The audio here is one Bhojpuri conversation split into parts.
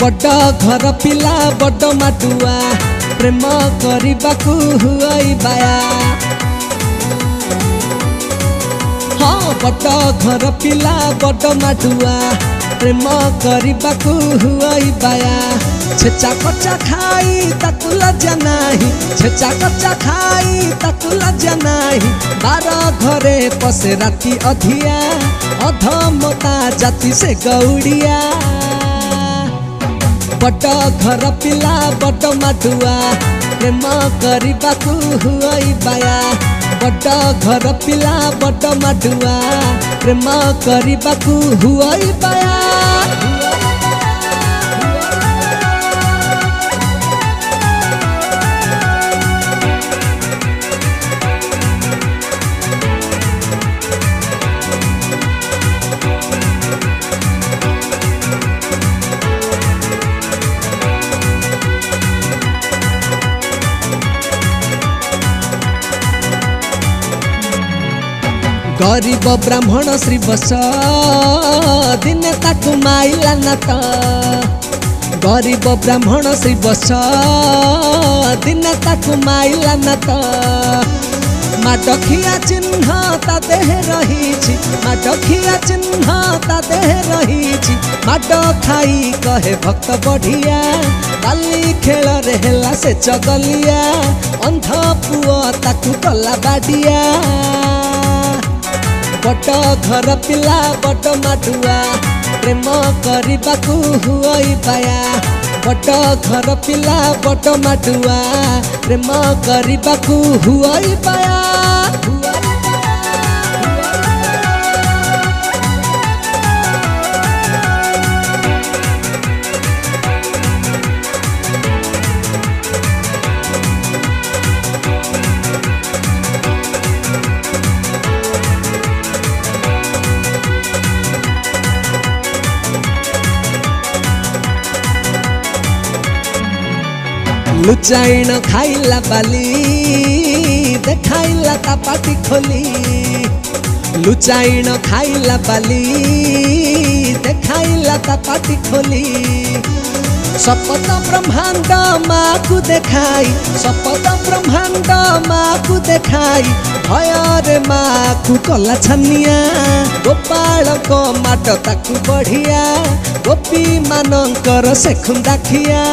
बड़ घर पिला बड़ माटुआ प्रेम करबाकू हुई बाया। हाँ बड़ घर पिला बड़ माटुआ प्रेम करबाकू हुई बाया। छेचा कच्चा खाई ताकू लज्जा नाही, छेचा कच्चा खाई ताकू लज्जा नाही। 12 घरे पसे राती अधिया अधमता जाति से गौड़िया। बड़ घर पिला बड़ माटुआ प्रेम करबाकू हुई बाया। बड़ घर पिला बड़ माटुआ प्रेम करबाकू हुई बाया। गरीब ब्राह्मण श्री बस दिने ताकू माइला नात। गरीब ब्राह्मण श्री बस दिने ताकू माइला नात। माटखिया चिन्ह ता देह रही, माटखिया चिन्ह ता देह रही। माट खाई कहे भक्त बढ़िया, बाली खेल रे हेला से चगलिया। अंध पुओ ताकू कला बाडिया। बड़ घर पिला बड़ माटुआ प्रेम करबाकू हुई बाया। बड़ घर पिला बड़ माटुआ प्रेम करबाकू हुई बाया। लुचाइन खाइला बाली देखाइला ता पाटी खोली। लुचाइन खाइला बाली देखाइला ता पाटी खोली। सपत ब्रह्मांड माँ को देखाई, सपत ब्रह्मांड माँ को देखाई। भयर माँ को कला छानिया, गोपाल को माट ताकू बढ़िया। गोपी मानकर से खुंदाखिया।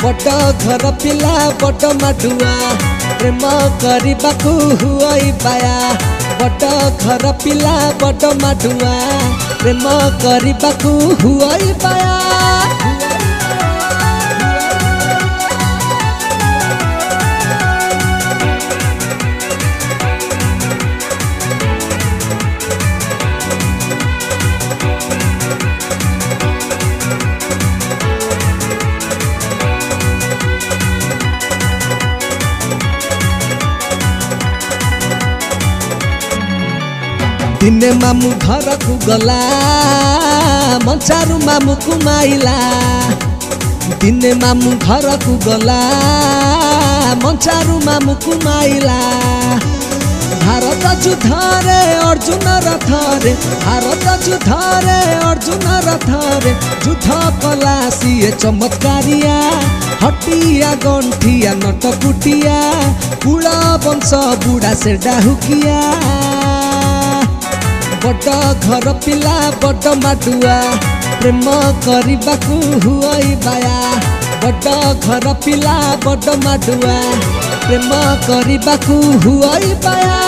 बड़ घर पिला बड़ माटुआ प्रेम करबाकू हुई बाया। बड़ घर पिला बड़ माटुआ प्रेम करबाकू हुई बाया। दिने मामू घर को गला मंचारू मामू को माइला। दिने मामू घर को गला मंचारू मामू को माइला। भारत युद्ध रे अर्जुन रथ रे, भारत युद्ध रे अर्जुन रथ रे। युद्ध कला सीए चमत्कारिया, हटिया गंठिया नटकुटिया। कुल वंश बुढ़ा से डाहुकिया। बड़ घर पिला बड़ माटुआ प्रेम करबाकू हुई बाया। बड़ घर पिला बड़ माटुआ प्रेम करबाकू हुई बाया।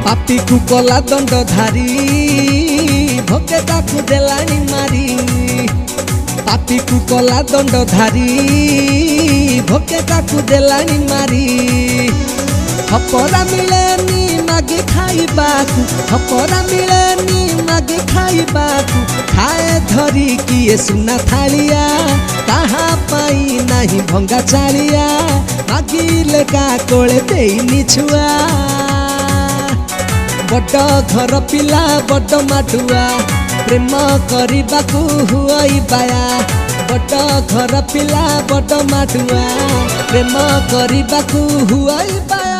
पापी को कला दंड धारी भोके ताकू देलानी मारी। पापी को कला दंड धारी भोके ताकू देलानी मारी। हपरा मिलेनी मागे खाइबाकू, हपरा मिलेनी मागे खाइबाकू। खाए धरी किए सुना थालिया कहाँ माई नाही भंगा चालिया मागिले का कोले देइनी छुआ बड़ घर पिला बड़ माटुआ प्रेम करबाकू हुई बाया बड़ घर पिला बड़ माटुआ प्रेम करबाकू हुई बाया।